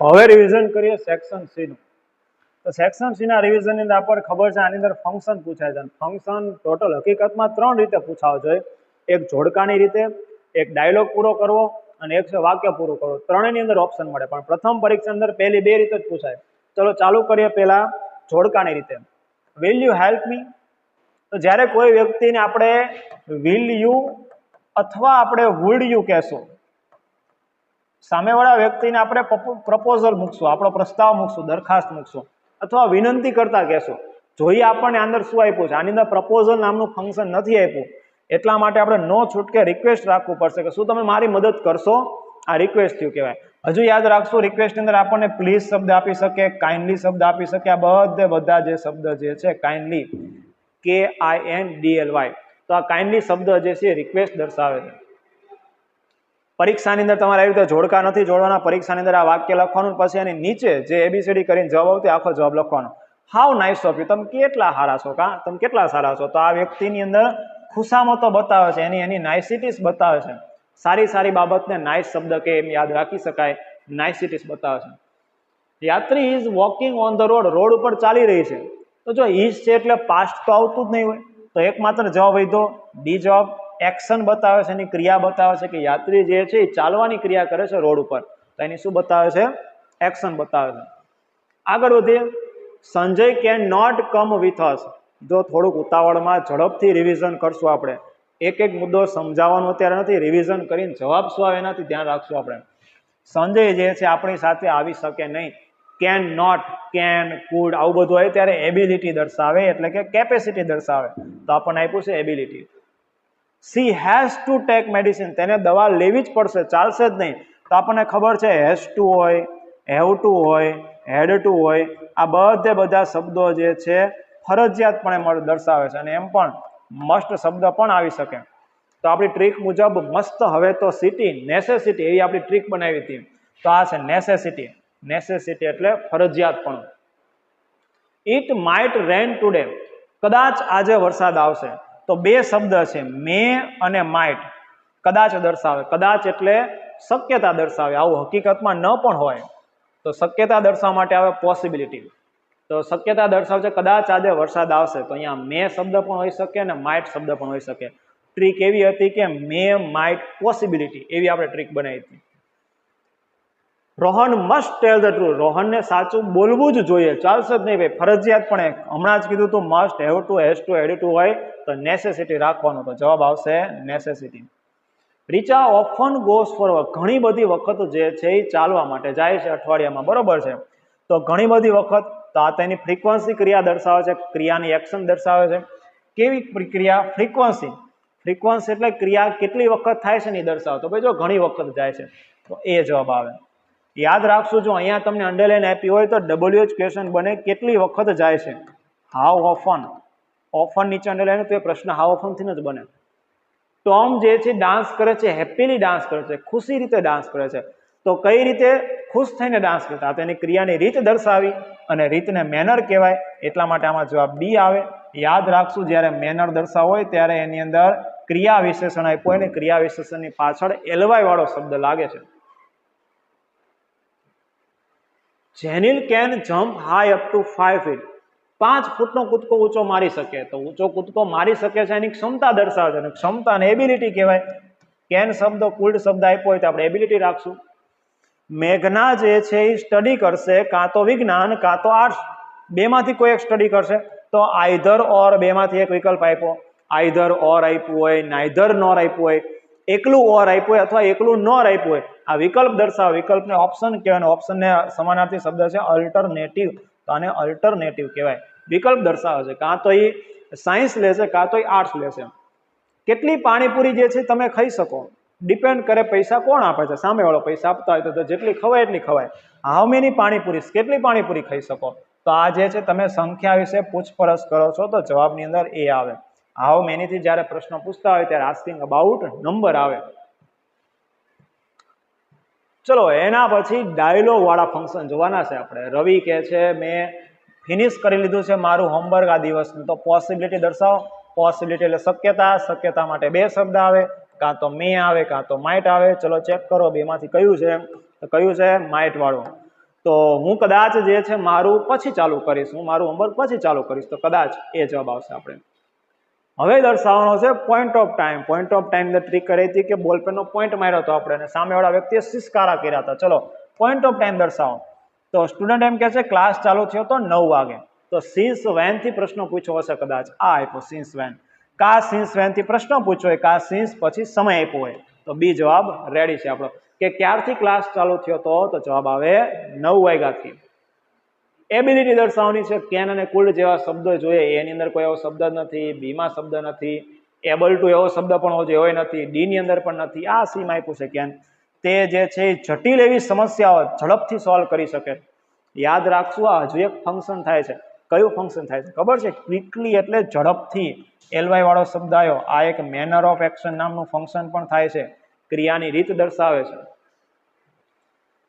હવે રિવિઝન કરીએ section C નું. તો સેક્શન સી ના રિવિઝન ની અંદર આપણને ખબર છે આની અંદર ફંક્શન પૂછાય છે. ફંક્શન ટોટલ હકીકતમાં 3 રીતે પૂછાવો જોઈએ. એક જોડકાની રીતે, એક ડાયલોગ પૂરો કરવો અને એક છે વાક્ય પૂરું કરવું. ત્રણેયની અંદર ઓપ્શન મળે, પણ પ્રથમ પરીક્ષા અંદર પહેલી 2 રીતે જ પૂછાય. ચલો ચાલુ કરીએ પહેલા જોડકાની રીતે. Will you help me? તો જ્યારે કોઈ વ્યક્તિને આપણે વિલ યુ અથવા આપણે વુડ યુ કહેશું, સામેવાળા વ્યક્તિને આપણે પ્રપોઝલ મૂકશું, આપણો પ્રસ્તાવ મૂકશું, દરખાસ્ત મૂકશું અથવા વિનંતી કરતા કહેશું. જોઈએ આપણને અંદર શું આપ્યું છે. આની અંદર પ્રપોઝલ નામનું ફંક્શન નથી આપ્યું, એટલા માટે આપણે નો છૂટકે રિક્વેસ્ટ રાખવું પડશે કે શું તમે મારી મદદ કરશો. આ રિક્વેસ્ટ થયું કહેવાય. હજુ યાદ રાખશું, રિક્વેસ્ટની અંદર આપણને પ્લીઝ શબ્દ આપી શકે, કાઇન્ડલી શબ્દ આપી શકે. આ બધા જે શબ્દ જે છે કાઇન્ડલી, KINDLY, તો આ કાઇન્ડલી શબ્દ જે છે રિક્વેસ્ટ દર્શાવે છે. પરીક્ષાની અંદર તમારે આવી રીતે જોડકા નથી જોડવાના. પરીક્ષાની અંદર આ વાક્ય લખવાનું, પછી એની નીચે જે ABCD કરીને જવાબ આવતો આખો જવાબ લખવાનો. હાઉ નાઇસ ઓફ યુ, તમે કેટલા સારા છો, તમે કેટલા સારા છો. તો આ વ્યક્તિની અંદર ખુશામતો બતાવે છે, એની નાઇસિટીસ બતાવે છે. સારી બાબતને નાઇસ શબ્દ કે એમ યાદ રાખી શકાય, નાઇસિટીસ બતાવે છે. યાત્રી is walking on the road, road ઉપર ચાલી રહી છે. તો જો ઇઝ છે એટલે પાસ્ટ તો આવતું જ નહીં હોય, તો એકમાત્ર જવાબ વધ્યો ડી જવાબ. એક્શન બતાવે છે, એની ક્રિયા બતાવે છે કે યાત્રી જે છે એ ચાલવાની ક્રિયા કરે છે રોડ ઉપર, તો એની શું બતાવે છે? એક્શન બતાવે છે. આગળ વધીએ. Sanjay can not come with us. જો થોડુંક ઉતાવળમાં ઝડપથી રિવિઝન કરશું આપણે, એક મુદ્દો સમજાવવાનો અત્યારે નથી, રિવિઝન કરીને જવાબ શું આવે એનાથી ધ્યાન રાખશું આપણે. સંજય જે છે આપણી સાથે આવી શકે નહીં. કેન નોટ, કેન, કુડ આવું બધું હોય ત્યારે એબિલિટી દર્શાવે, એટલે કે કેપેસિટી દર્શાવે. તો આપણને આપ્યું છે ability. She has to take medicine, તેને દવા લેવી જ પડશે, ચાલશે જ નહીં. તો આપણને ખબર છે હેઝ ટુ હોય, હેવ ટુ હોય, હેડ ટુ હોય, આ બધા શબ્દો જે છે ફરજિયાતપણે દર્શાવે છે. અને એમ પણ મસ્ટ શબ્દ પણ આવી શકે. તો આપણી ટ્રીક મુજબ મસ્ત હવે તો સિટી, નેસેસિટી એવી આપણી ટ્રીક બનાવી હતી. તો આ છે નેસેસિટી. નેસેસિટી એટલે ફરજિયાતપણું. ઇટ માઇટ રેન ટુડે, કદાચ આજે વરસાદ આવશે. તો 2 શબ્દ છે, મે અને માઇટ. કદાચ દર્શાવે, કદાચ એટલે શક્યતા દર્શાવે. આવું હકીકતમાં ન પણ હોય, તો શક્યતા દર્શાવવા માટે આવે પોસિબિલિટી. તો શક્યતા દર્શાવશે કદાચ આજે વરસાદ આવશે. તો અહીંયા મે શબ્દ પણ હોઈ શકે અને માઇટ શબ્દ પણ હોઈ શકે. ટ્રીક એવી હતી કે મે માઇટ પોસિબિલિટી, એવી આપણે ટ્રીક બનાવી હતી. Rohan must tell the truth, રોહનને સાચું બોલવું જ જોઈએ, ચાલશે જ નહીં ભાઈ, ફરજિયાતપણે. હમણાં જ કીધું તું must, have to, has to, had to હોય તો નેસેસિટી રાખવાનું. તો જવાબ આવશે necessity. Richa often goes for walk, ઘણી બધી વખત જે છે એ ચાલવા માટે જાય છે અઠવાડિયામાં, બરોબર છે. તો ઘણી બધી વખત, તો આ તેની ફ્રીક્વન્સી ક્રિયા દર્શાવે છે, ક્રિયાની એક્શન દર્શાવે છે. કેવી ક્રિયા? ફ્રીક્વન્સી. ફ્રીક્વન્સી એટલે ક્રિયા કેટલી વખત થાય છે ને એ દર્શાવે. તો ભાઈ જો ઘણી વખત જાય છે, તો એ જવાબ આવે. યાદ રાખશું, જો અહીંયા તમને અંડરલાઈન આપી હોય તો WH ક્વેશ્ચન બને કેટલી વખત જાય છે. હાઉ ઓફન, ઓફન નીચે અંડરલાઈન તો એ પ્રશ્ન હાઉ ઓફન થી જ બને. ટોમ જે છે ડાન્સ કરે છે, હેપીલી ડાન્સ કરે છે, ખુશી રીતે ડાન્સ કરે છે. તો કઈ રીતે ખુશ થઈને ડાન્સ કરતા, તેની ક્રિયાની રીત દર્શાવી, અને રીતને મેનર કહેવાય, એટલા માટે આમાં જવાબ બી આવે. યાદ રાખશું, જ્યારે મેનર દર્શાવ હોય ત્યારે એની અંદર ક્રિયા વિશેષણ આપ્યું હોય ને ક્રિયા વિશેષણની પાછળ LY વાળો શબ્દ લાગે છે. Jenil can jump high up to 5 feet, 5 ફૂટનો કૂદકો ઊંચો મારી શકે. તો ઊંચો કૂદકો મારી શકે છે એની ક્ષમતા દર્શાવે છે, અને ક્ષમતાને એબિલિટી કહેવાય. કેન શબ્દ કુલ્ડ શબ્દ આપ્યો હોય તો આપણે એબિલિટી રાખશું. મેઘના જે છે એ સ્ટડી કરશે, કાં તો વિજ્ઞાન કાં તો આર્ટ્સ, બેમાંથી કોઈ એક સ્ટડી કરશે. તો આઈધર ઓર, બેમાંથી એક વિકલ્પ આપ્યો. આઈધર ઓર આપ્યું હોય, નાઈધર નોર આપ્યું હોય, એકલું ઓર આપ્યું હોય અથવા એકલું નોર આપ્યું હોય. આ વિકલ્પ દર્શાવે, વિકલ્પને ઓપ્શન કહેવાય. ઓપ્શનને સમાનાર્થી શબ્દ છે અલ્ટરનેટિવ, તો આને અલ્ટરનેટિવ કહેવાય. વિકલ્પ દર્શાવે છે, કાં તો એ સાયન્સ લેશે કાં તો એ આર્ટ્સ લેશે. કેટલી પાણીપુરી જે છે તમે ખાઈ શકો, ડિપેન્ડ કરે પૈસા કોણ આપે છે. સામેવાળો પૈસા આપતા હોય તો જેટલી ખવાય એટલી ખવાય. હાઉ મેની પાણીપુરી, કેટલી પાણીપુરી ખાઈ શકો. તો આ જે છે તમે સંખ્યા વિશે પૂછપરછ કરો છો, તો જવાબની અંદર એ આવે. હાઉ મેની થી જ્યારે પ્રશ્ન પૂછતા હોય ત્યારે આસ્કિંગ અબાઉટ નંબર આવે. ચલો એના પછી ડાયલોગ વાળા ફંક્શન જોવાના છે આપણે. રવિ કહે છે મેં ફિનિશ કરી લીધું છે મારું હોમવર્ક આ દિવસનું. તો પોસિબિલિટી દર્શાવો. પોસિબિલિટી એટલે શક્યતા, શક્યતા માટે 2 શબ્દ આવે, કાં તો મે આવે કાં તો માઇટ આવે. ચલો ચેક કરો બેમાંથી કયું છે. તો કયું છે? માઇટ વાળું. તો હું કદાચ જે છે મારું પછી ચાલુ કરીશ, હું મારું હોમવર્ક પછી ચાલુ કરીશ, તો કદાચ એ જવાબ આવશે આપણે. હવે દર્શાવવાનો છે point of time. Point of time ની ટ્રીક કરી હતી કે બોલપેનનો પોઈન્ટ માર્યો હતો આપણે અને સામેવાળા વ્યક્તિએ સિસકારા કર્યા હતા. ચલો પોઈન્ટ ઓફ ટાઈમ દર્શાવો. તો સ્ટુડન્ટ એમ કહે છે ક્લાસ ચાલુ થયો તો 9 વાગે. તો સિન્સ વેન થી પ્રશ્ન પૂછ્યો હશે કદાચ, આ આપ્યો સિન્સ વેન. કા સિન્સ વેન થી પ્રશ્ન પૂછ્યો હોય, કા સિન્સ પછી સમય આપ્યો હોય, તો બી જવાબ રેડી છે આપણો. કે ક્યારથી ક્લાસ ચાલુ થયો તો જવાબ આવે 9 વાગ્યાથી. એબિલિટી દર્શાવવાની છે. કેન અને કુલ્ડ જેવા શબ્દો જોઈએ, એની અંદર કોઈ એવો શબ્દ નથી, બી માં શબ્દ નથી, એબલ ટુ એવો શબ્દ પણ હોય નથી, ડી ની અંદર પણ નથી, આ સી માં આપ્યું છે કેન. તે જે છે જટિલ એવી સમસ્યાઓ ઝડપથી સોલ્વ કરી શકે. યાદ રાખશું, આ હજુ એક ફંક્શન થાય છે. કયું ફંક્શન થાય છે ખબર છે? ક્વિકલી એટલે ઝડપથી. એલવાય વાળો શબ્દ આવ્યો. આ એક મેનર ઓફ એક્શન નામનું ફંક્શન પણ થાય છે, ક્રિયાની રીત દર્શાવે છે.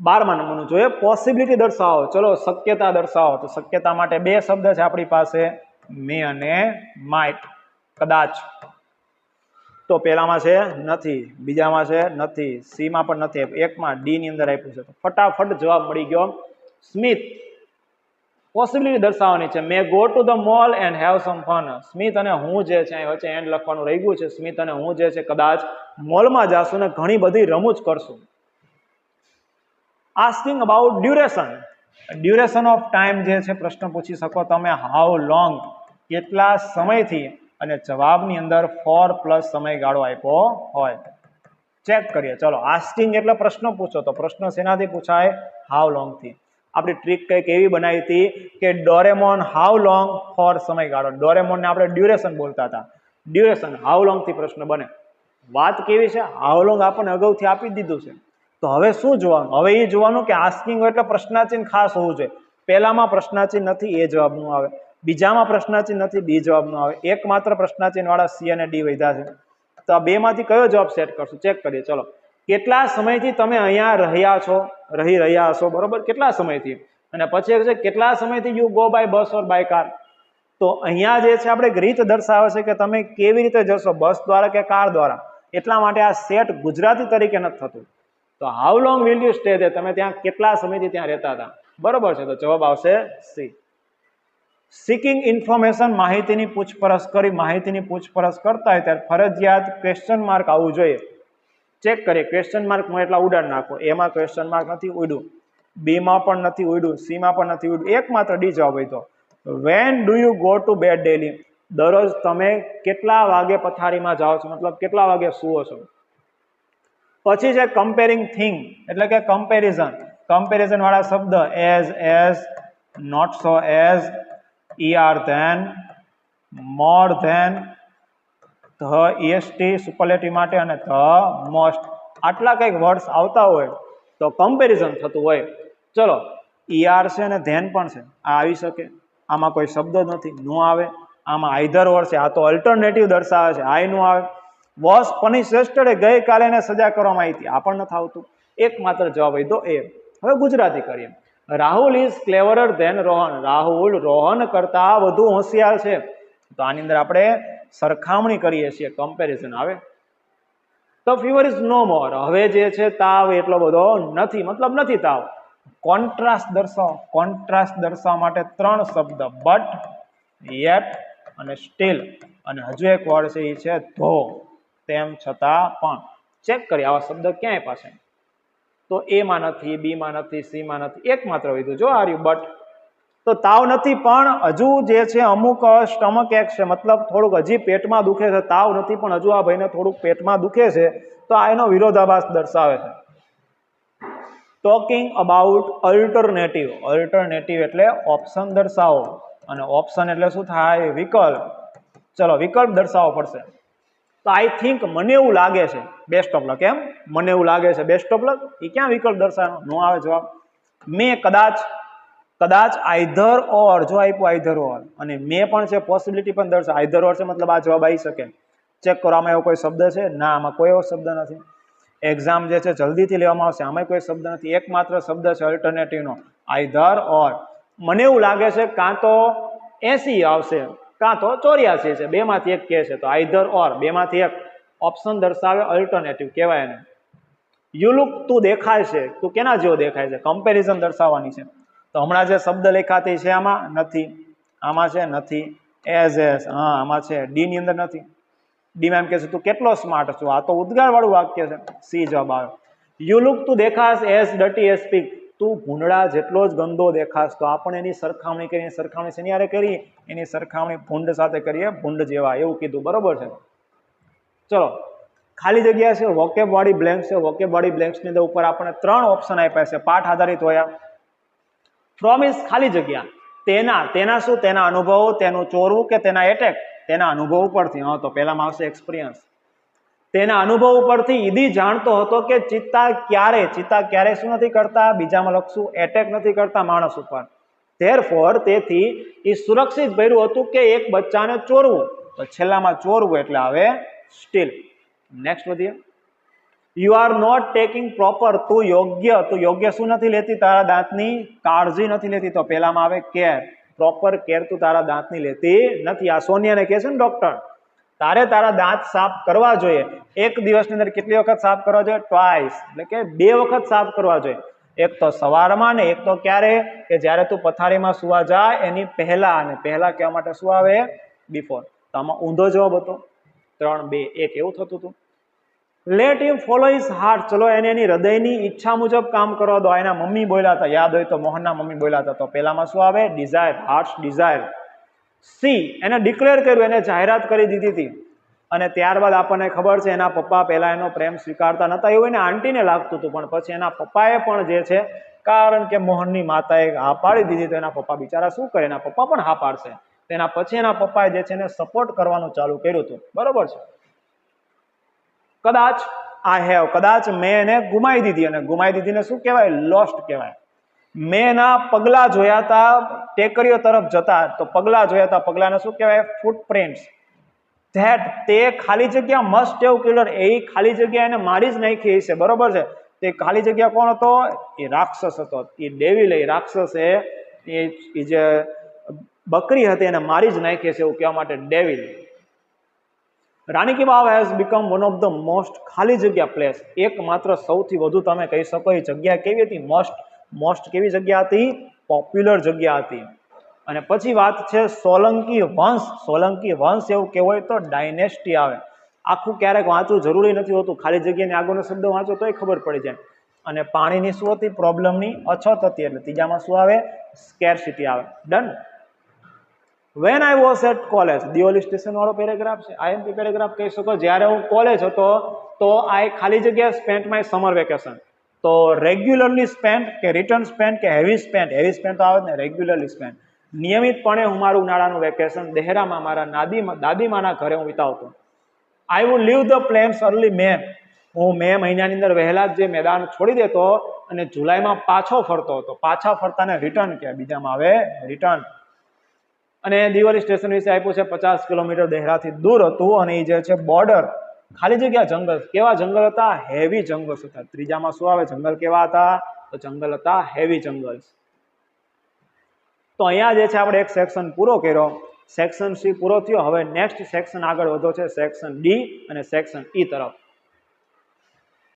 12મા નંબરનું જોઈએ પોસિબિલિટી દર્શાવો. ચલો શક્યતા દર્શાવો. તો શક્યતા માટે બે શબ્દ છે આપણી પાસે, મે અને માઇટ. કદાચ તો પેલામાં છે નથી, બીજામાં છે નથી, સી માં પણ નથી, એકમાં ડી ની અંદર આપ્યું છે. તો ફટાફટ જવાબ મળી ગયો સ્મિથ. પોસિબિલિટી દર્શાવવાની છે. May go to the mall and have sum fun. Smith અને હું જે છે અહીં વચ્ચે એન્ડ લખવાનું રહી ગયું છે. સ્મિથ અને હું જે છે કદાચ મોલમાં જાશું ને ઘણી બધી રમૂજ કરશું. Asking about duration. Duration of time જે છે પ્રશ્ન પૂછી શકો તમે, હાઉ લોંગ, કેટલા સમયથી, અને જવાબની અંદર ફોર પ્લસ સમયગાળો આપ્યો હોય. ચેક કરીએ. ચલો આસ્કિંગ એટલે પ્રશ્ન પૂછો. તો પ્રશ્ન શેનાથી પૂછાય? હાઉ લોંગ થી. આપણી ટ્રીક કંઈક એવી બનાવી હતી કે ડોરેમોન હાઉ લોંગ ફોર સમયગાળો. ડોરેમોન ને આપણે ડ્યુરેશન બોલતા હતા. ડ્યુરેશન હાઉ લોંગ થી પ્રશ્ન બને. વાત કેવી છે? હાઉ લોંગ આપણને અગાઉથી આપી દીધું છે. તો હવે શું જોવાનું? હવે એ જોવાનું કે આસ્કિંગ હોય એટલે પ્રશ્નાચિહ્ન ખાસ હોવું જોઈએ. પહેલામાં પ્રશ્નાચિહ્ન નથી, એ જવાબનું આવે. બીજામાં પ્રશ્નાચિહ્ન નથી, બી જવાબનું આવે. એકમાત્ર પ્રશ્નાચિહ્ન વાળા સી અને ડી વધ્યા છે. તો આ બે માંથી કયો જવાબ સેટ કરશું? ચેક કરીએ. ચલો કેટલા સમયથી તમે અહીંયા રહ્યા છો, રહી રહ્યા હશો, બરોબર? કેટલા સમયથી? અને પછી છે કેટલા સમયથી you go by bus or by car. તો અહીંયા જે છે આપણે રીત દર્શાવે છે કે તમે કેવી રીતે જશો, બસ દ્વારા કે કાર દ્વારા. એટલા માટે આ સેટ ગુજરાતી તરીકે નથી થતું. તો how long will you stay there, તમે ત્યાં કેટલા સમયથી ત્યાં રહેતા હતા, બરોબર છે? તો જવાબ આવશે સી. સિકિંગ ઇન્ફોર્મેશન, માહિતીની પૂછપરછ કરી. માહિતીની પૂછપરછ કરતા હોય ત્યારે ફરજિયાત ક્વેશ્ચન માર્ક આવવું જોઈએ. ચેક કરીએ. ક્વેશ્ચન માર્ક એટલા ઉડાડ નાખો. એમાં ક્વેશ્ચન માર્ક નથી ઉડ્યું, બી માં પણ નથી ઉડ્યું, સી માં પણ નથી ઉડ્યું, એકમાત્ર ડી જવાબ હોય. તો when do you go to bed daily, દરરોજ તમે કેટલા વાગે પથારીમાં જાઓ છો, મતલબ કેટલા વાગે સુવો છો. પછી છે કમ્પેરિંગ થિંગ, એટલે કે કમ્પેરિઝન. કમ્પેરિઝન વાળા શબ્દ as, not so as, ER than, more than, the EST superlative માટે, અને ધ મોસ્ટ. આટલા કંઈક વર્ડ્સ આવતા હોય તો કમ્પેરિઝન થતું હોય. ચલો ER છે અને ધેન પણ છે, આ આવી શકે. આમાં કોઈ શબ્દ નથી, નો આવે. આમાં આઈધર ઓર છે, આ તો અલ્ટરનેટિવ દર્શાવે છે, આઈ નો આવે. વોઝ પનિશ યસ્ટરડે, ગઈકાલે એને સજા કરવામાં આવી હતી, આ પણ નથી આવતું. એકમાત્ર જવાબ હોય તો એ. હવે ગુજરાતી કરીએ. Rahul is cleverer than Rohan. Rahul Rohan કરતા વધુ હોશિયાર છે. તો આની અંદર આપણે સરખામણી કરીએ છીએ, કમ્પેરિઝન આવે. તો ફીવર ઇઝ નો મોર. હવે જે છે તાવ એટલો બધો નથી, મતલબ નથી તાવ. કોન્ટ્રાસ્ટ દર્શાવો. કોન્ટ્રાસ્ટ દર્શાવવા માટે 3 શબ્દ, બટ, યેટ અને સ્ટીલ. અને હજુ એક વર્ડ છે એ છે ધો, તેમ છતાં પણ. ચેક કરીએ આવા શબ્દ ક્યાંય પાસે. તો એ માં નથી, બી માં નથી, સી માં નથી, એકમાત્ર વિધું જો આ રહ્યું બટ. તો તાવ નથી પણ હજુ જે છે અમુક સ્ટમક એક છે, મતલબ થોડુંક હજી પેટમાં દુખે છે. તાવ નથી પણ હજુ આ ભાઈને થોડુંક પેટમાં દુખે છે, તો આ એનો વિરોધાભાસ દર્શાવે છે. Talking about alternative. અલ્ટરનેટિવ એટલે ઓપ્શન દર્શાવો, અને ઓપ્શન એટલે શું થાય? વિકલ્પ. ચલો વિકલ્પ દર્શાવવો પડશે. તો આઈ થિંક, મને એવું લાગે છે, બેસ્ટ ઓફ લક. એમ મને એવું લાગે છે, બેસ્ટ ઓફ લક. એ ક્યાં વિકલ્પ દર્શાવવાનો? નો આવે જવાબ. મેં કદાચ, કદાચ આઈધર ઓર, જો આપ્યું આઈધર ઓર, અને મેં પણ છે, પોસિબિલિટી પણ દર્શાવે. આઈધર ઓર છે મતલબ આ જવાબ આવી શકે. ચેક કરો આમાં એવો કોઈ શબ્દ છે? ના, આમાં કોઈ એવો શબ્દ નથી. એક્ઝામ જે છે જલ્દીથી લેવામાં આવશે, આમાં કોઈ શબ્દ નથી. એકમાત્ર શબ્દ છે અલ્ટરનેટિવનો, આઈધર ઓર. મને એવું લાગે છે કાં તો 80 આવશે, કાં તો 84 છે, બે માંથી એક કહે છે. તો આઈધર ઓર, બે માંથી એક. ઓપ્શન દર્શાવે, અલ્ટરનેટિવ કહેવાય એને. યુ લુક, તું દેખાય છે, તું કેના જેવો દેખાય છે, કમ્પેરિઝન દર્શાવવાની છે. તો હમણાં જે શબ્દ લખાતી છે આમાં નથી, આમાં છે નથી, એઝ એઝ હા આમાં છે, ડી ની અંદર નથી. ડીમાં એમ કહે છે તું કેટલો સ્માર્ટ છો, આ તો ઉદ્ગાર વાળું વાક્ય છે. સી જવાબ આવે. યુ લુક, તું દેખાશ એઝ ડર્ટી એઝ પીગ, તું ભૂંડડા જેટલો જ ગંદો દેખાશ. તો આપણે એની સરખામણી કરીએ, સરખામણી શેની હારે કરી, એની સરખામણી ભૂંડ સાથે કરીએ, ભૂંડ જેવા, એવું કીધું. બરોબર છે. ચલો ખાલી જગ્યા છે, વોકેબ વાળી બ્લેન્ક છે. વોકેબ વાળી બ્લેન્ક્સની અંદર ઉપર આપણે 3 ઓપ્શન આપ્યા છે, પાઠ આધારિત હોય. ફ્રોમ ઇઝ ખાલી જગ્યા, તેના શું, તેના અનુભવો, તેનું ચોરવું કે તેના એટેક, તેના અનુભવ ઉપરથી. હા તો પહેલામાં આવશે એક્સપિરિયન્સ. તેના અનુભવ ઉપરથી ઈદી જાણતો હતો કે ચિત્તા ક્યારે શું નથી કરતા, બીજામાં લખશું એટેક નથી કરતા માણસ ઉપર. ધેરફોર તેથી એ સુરક્ષિત ભર્યું હતું કે એક બચ્ચાને ચોરવું. તો છેલ્લામાં ચોરવું એટલે આવે સ્ટીલ. નેક્સ્ટ વધીએ. You are not taking proper, તું યોગ્ય શું નથી લેતી, તારા દાંતની કાળજી નથી લેતી. તો પહેલામાં આવે કેર. પ્રોપર કેર તું તારા દાંતની લેતી નથી. આ સોનિયાને કહે છે ને ડોક્ટર, તારા દાંત સાફ કરવા જોઈએ. એક દિવસની અંદર કેટલી વખત સાફ કરવા જોઈએ? ટ્વાઇસ, એટલે કે 2 વખત સાફ કરવા જોઈએ. એક તો સવારમાં ને એક તો ક્યારે, કે જ્યારે તું પથારીમાં સુવા જાય એની પહેલા. અને પહેલા કહેવા માટે શું આવે? બિફોર. તો આમાં ઊંધો જવાબ હતો. 3, 2, 1 એવું થતું હતું. લેટ હિમ ફોલો હિઝ હાર્ટ, ચલો એને એની હૃદયની ઈચ્છા મુજબ કામ કરવા દો. એના મમ્મી બોલ્યા હતા, યાદ હોય તો મોહનના મમ્મી બોલ્યા હતા. તો પહેલામાં શું આવે? Desire, hearts desire. સી, એને ડિક્લેર કર્યું, એને જાહેરાત કરી દીધી હતી. અને ત્યારબાદ આપણને ખબર છે એના પપ્પા પહેલા એનો પ્રેમ સ્વીકારતા નહોતા, એવું એને આંટીને લાગતું હતું. પણ પછી એના પપ્પાએ પણ જે છે, કારણ કે મોહનની માતાએ હા પાડી દીધી, તો એના પપ્પા બિચારા શું કરે, એના પપ્પા પણ હા પાડશે. તેના પછી એના પપ્પાએ જે છે એને સપોર્ટ કરવાનું ચાલુ કર્યું હતું. બરોબર છે. કદાચ કદાચ મેં એને ગુમાવી દીધી. અને ગુમાવી દીધીને શું કહેવાય? લોસ્ટ કહેવાય. મેં એના પગલા જોયા હતા ટેકરીઓ તરફ જતા. તો પગલા જોયા હતા, પગલાને શું કહેવાય? ફૂટપ્રિન્ટ્સ. ધેટ, તે ખાલી જગ્યા મસ્ટ હેવ કિલર, એ ખાલી જગ્યા એને મારી જ નાખી છે. બરોબર છે. તે ખાલી જગ્યા કોણ હતો? એ રાક્ષસ હતો. એ ડેવિલ, એ રાક્ષસ, એ જે બકરી હતી એને મારી જ નાખી છે, એવું કહેવા માટે devil. Rani ki Vav has become one of the most, ખાલી જગ્યા પ્લેસ, એકમાત્ર સૌથી વધુ તમે કહી શકો એ જગ્યા કેવી હતી? મોસ્ટ કેવી જગ્યા હતી? પોપ્યુલર જગ્યા હતી. અને પછી વાત છે સોલંકી વંશ. સોલંકી વંશ એવું કહેવું હોય તો ડાયનેસ્ટી આવે. આખું ક્યારેક વાંચવું જરૂરી નથી હોતું, ખાલી જગ્યાની આગળનો શબ્દ વાંચો તોય ખબર પડી જાય. અને પાણીની શું હતી? પ્રોબ્લેમની અછત હતી. એટલે ત્રીજામાં શું આવે? સ્કેરસિટી આવે. Done. When I was at college, Deoli station વાળો પેરેગ્રાફ છે, આઈએમપી પેરેગ્રાફ કહી શકો. જ્યારે હું કોલેજ હતો તો આઈ ખાલી જગ્યા સ્પેન્ટ માય સમર વેકેશન. તો રેગ્યુલરલી સ્પેન્ટ કે રિટર્ન સ્પેન્ટ કે હેવી સ્પેન્ટ? હેવી સ્પેન્ટ તો આવે ને, રેગ્યુલરલી સ્પેન્ટ. નિયમિતપણે હું મારું ઉનાળાનું વેકેશન દહેરામાં મારા દાદીમાના ઘરે હું વિતાવતો. I would leave the plains early May, હું મે મહિનાની અંદર વહેલા જ જે મેદાન છોડી દેતો અને જુલાઈમાં પાછો ફરતો હતો. પાછા ફરતાને રિટર્ન કહેવાય. બીજામાં આવે રિટર્ન. અને દિવાળી સ્ટેશન વિશે આપ્યું છે, 50 કિલોમીટર દહેરાથી દૂર હતું. અને એ જે છે બોર્ડર, ખાલી જગ્યા જંગલ. કેવા જંગલ હતા? હેવી જંગલ હતા. ત્રીજામાં શું આવે? જંગલ કેવા હતા? તો જંગલ હતા હેવી જંગલ. તો અહીંયા જે છે આપણે એક સેક્શન પૂરો કર્યો. સેક્શન સી પૂરો થયો. હવે નેક્સ્ટ સેક્શન આગળ વધો છે, સેક્શન ડી અને સેક્શન ઈ તરફ.